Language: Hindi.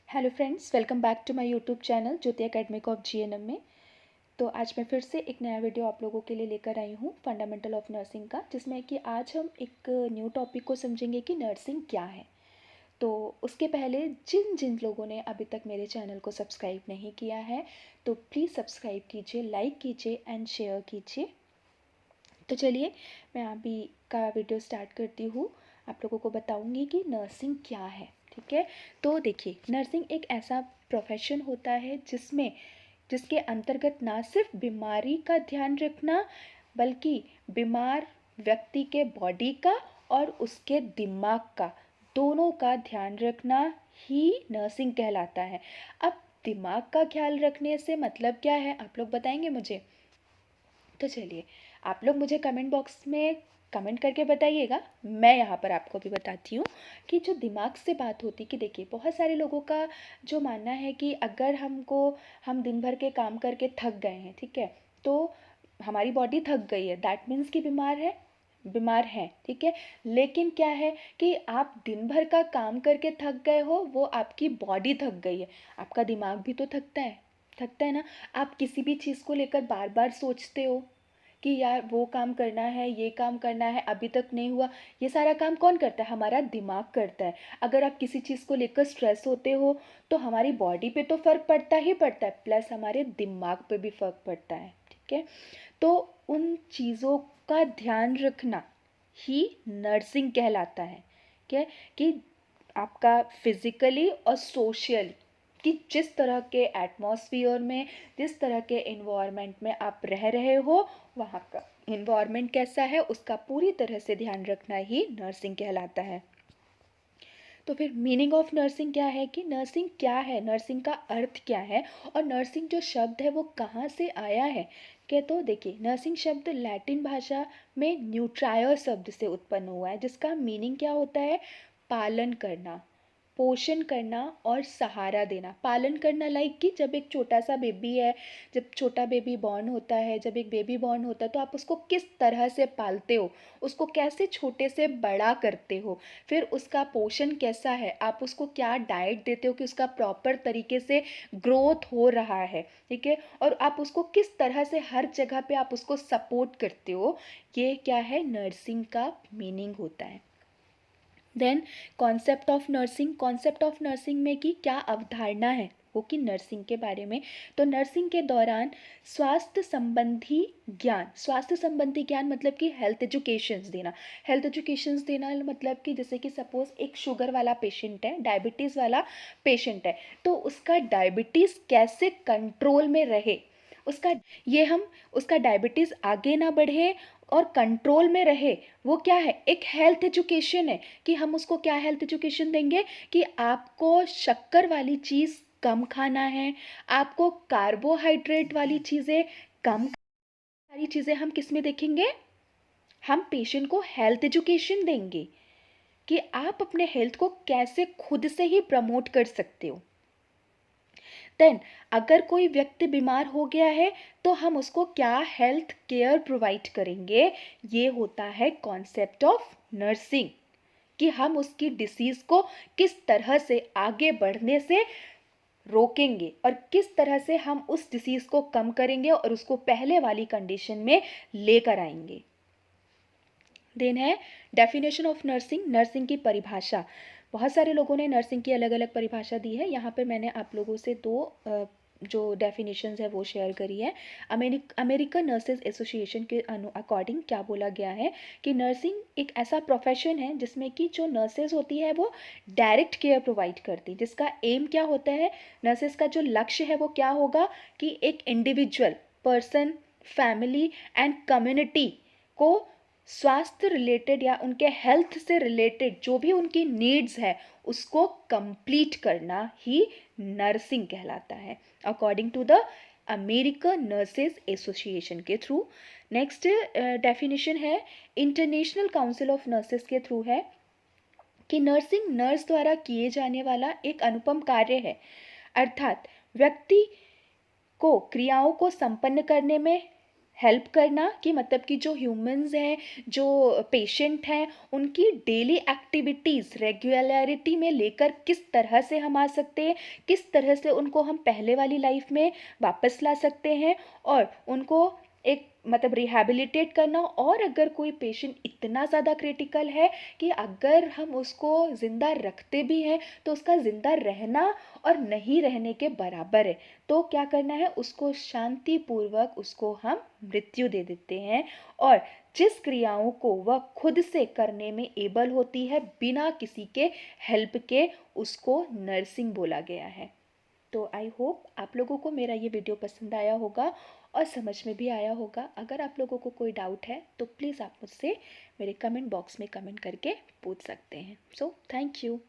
Hello friends, welcome back to my YouTube channel Jyoti academic of GNM में। तो आज मैं फिर से एक नया वीडियो आप लोगों के लिए लेकर आई हूँ फंडामेंटल ऑफ नर्सिंग का, जिसमें कि आज हम एक न्यू टॉपिक को समझेंगे कि नर्सिंग क्या है। तो उसके पहले जिन जिन लोगों ने अभी तक मेरे चैनल को सब्सक्राइब नहीं किया है तो प्लीज़ सब्सक्राइब कीजिए, लाइक कीजिए एंड शेयर कीजिए। तो चलिए मैं अभी का वीडियो स्टार्ट करती हूँ। आप लोगों को बताऊँगी कि नर्सिंग क्या है। ठीक है, तो देखिए, नर्सिंग एक ऐसा प्रोफेशन होता है जिसके अंतर्गत ना सिर्फ बीमारी का ध्यान रखना, बल्कि बीमार व्यक्ति के बॉडी का और उसके दिमाग का, दोनों का ध्यान रखना ही नर्सिंग कहलाता है। अब दिमाग का ख्याल रखने से मतलब क्या है, आप लोग बताएंगे मुझे? तो चलिए, आप लोग मुझे कमेंट बॉक्स में कमेंट करके बताइएगा। मैं यहाँ पर आपको भी बताती हूँ कि जो दिमाग से बात होती कि देखिए, बहुत सारे लोगों का जो मानना है कि अगर हम दिन भर के काम करके थक गए हैं, ठीक है, तो हमारी बॉडी थक गई है, दैट मीन्स कि बीमार हैं। ठीक है, लेकिन क्या है कि आप दिन भर का काम करके थक गए हो, वो आपकी बॉडी थक गई है, आपका दिमाग भी तो थकता है ना। आप किसी भी चीज़ को लेकर बार बार सोचते हो कि यार वो काम करना है, ये काम करना है, अभी तक नहीं हुआ। ये सारा काम कौन करता है? हमारा दिमाग करता है। अगर आप किसी चीज़ को लेकर स्ट्रेस होते हो तो हमारी बॉडी पे तो फ़र्क पड़ता ही पड़ता है, प्लस हमारे दिमाग पे भी फ़र्क पड़ता है। ठीक है, तो उन चीज़ों का ध्यान रखना ही नर्सिंग कहलाता है। क्या कि आपका फिज़िकली और सोशली, कि जिस तरह के एटमॉस्फियर में, जिस तरह के इन्वायरमेंट में आप रह रहे हो, वहाँ का इन्वायरमेंट कैसा है, उसका पूरी तरह से ध्यान रखना ही नर्सिंग कहलाता है। तो फिर मीनिंग ऑफ नर्सिंग क्या है, कि नर्सिंग क्या है, नर्सिंग का अर्थ क्या है, और नर्सिंग जो शब्द है वो कहाँ से आया है। क्या, तो देखिए, नर्सिंग शब्द लैटिन भाषा में न्यूट्रायर शब्द से उत्पन्न हुआ है, जिसका मीनिंग क्या होता है? पालन करना, पोषण करना और सहारा देना। पालन करना लाइक कि जब एक छोटा सा बेबी है, जब छोटा बेबी बॉर्न होता है, जब एक बेबी बॉर्न होता है तो आप उसको किस तरह से पालते हो, उसको कैसे छोटे से बड़ा करते हो, फिर उसका पोषण कैसा है, आप उसको क्या डाइट देते हो कि उसका प्रॉपर तरीके से ग्रोथ हो रहा है। ठीक है, और आप उसको किस तरह से हर जगह पे आप उसको सपोर्ट करते हो, ये क्या है, नर्सिंग का मीनिंग होता है। देन कॉन्सेप्ट ऑफ नर्सिंग में कि क्या अवधारणा है वो, कि नर्सिंग के बारे में। तो नर्सिंग के दौरान स्वास्थ्य संबंधी ज्ञान मतलब कि हेल्थ एजुकेशंस देना मतलब कि जैसे कि सपोज एक शुगर वाला पेशेंट है, डायबिटीज़ वाला पेशेंट है, तो उसका डायबिटीज़ कैसे कंट्रोल में रहे, उसका ये हम उसका डायबिटीज़ आगे ना बढ़े और कंट्रोल में रहे, वो क्या है, एक हेल्थ एजुकेशन है। कि हम उसको क्या हेल्थ एजुकेशन देंगे, कि आपको शक्कर वाली चीज़ कम खाना है, आपको कार्बोहाइड्रेट वाली चीज़ें कम, सारी चीज़ें हम किस में देखेंगे, हम पेशेंट को हेल्थ एजुकेशन देंगे कि आप अपने हेल्थ को कैसे खुद से ही प्रमोट कर सकते हो। देन अगर कोई व्यक्ति बीमार हो गया है तो हम उसको क्या हेल्थ केयर प्रोवाइड करेंगे, ये होता है कॉन्सेप्ट ऑफ नर्सिंग। कि हम उसकी डिसीज़ को किस तरह से आगे बढ़ने से रोकेंगे और किस तरह से हम उस डिसीज़ को कम करेंगे और उसको पहले वाली कंडीशन में लेकर आएंगे। देन है डेफिनेशन ऑफ नर्सिंग, नर्सिंग की परिभाषा। बहुत सारे लोगों ने नर्सिंग की अलग अलग परिभाषा दी है, यहाँ पे मैंने आप लोगों से दो जो डेफिनेशंस है वो शेयर करी है। अमेरिकन नर्सेज एसोसिएशन के अकॉर्डिंग क्या बोला गया है, कि नर्सिंग एक ऐसा प्रोफेशन है जिसमें कि जो नर्सेज होती है वो डायरेक्ट केयर प्रोवाइड करती, जिसका एम क्या होता है, नर्सेज का जो लक्ष्य है वो क्या होगा, कि एक individual person, family and community को स्वास्थ्य रिलेटेड या उनके हेल्थ से रिलेटेड जो भी उनकी नीड्स है उसको कंप्लीट करना ही नर्सिंग कहलाता है, according to the American nurses association के थ्रू। नेक्स्ट डेफिनेशन है इंटरनेशनल काउंसिल ऑफ नर्सेज के थ्रू है, कि नर्सिंग नर्स द्वारा किए जाने वाला एक अनुपम कार्य है, अर्थात व्यक्ति को क्रियाओं को संपन्न करने में हेल्प करना कि मतलब कि जो ह्यूमंस हैं, जो पेशेंट हैं, उनकी डेली एक्टिविटीज़ रेगुलरिटी में लेकर किस तरह से हम आ सकते हैं, किस तरह से उनको हम पहले वाली लाइफ में वापस ला सकते हैं और उनको एक मतलब रिहैबिलिटेट करना। और अगर कोई पेशेंट इतना ज़्यादा क्रिटिकल है कि अगर हम उसको ज़िंदा रखते भी हैं तो उसका ज़िंदा रहना और नहीं रहने के बराबर है, तो क्या करना है, उसको शांतिपूर्वक उसको हम मृत्यु दे देते हैं। और जिस क्रियाओं को वह खुद से करने में एबल होती है बिना किसी के हेल्प के, उसको नर्सिंग बोला गया है। तो आई होप आप लोगों को मेरा ये वीडियो पसंद आया होगा और समझ में भी आया होगा। अगर आप लोगों को कोई डाउट है तो प्लीज़ आप मुझसे मेरे कमेंट बॉक्स में कमेंट करके पूछ सकते हैं। So thank you.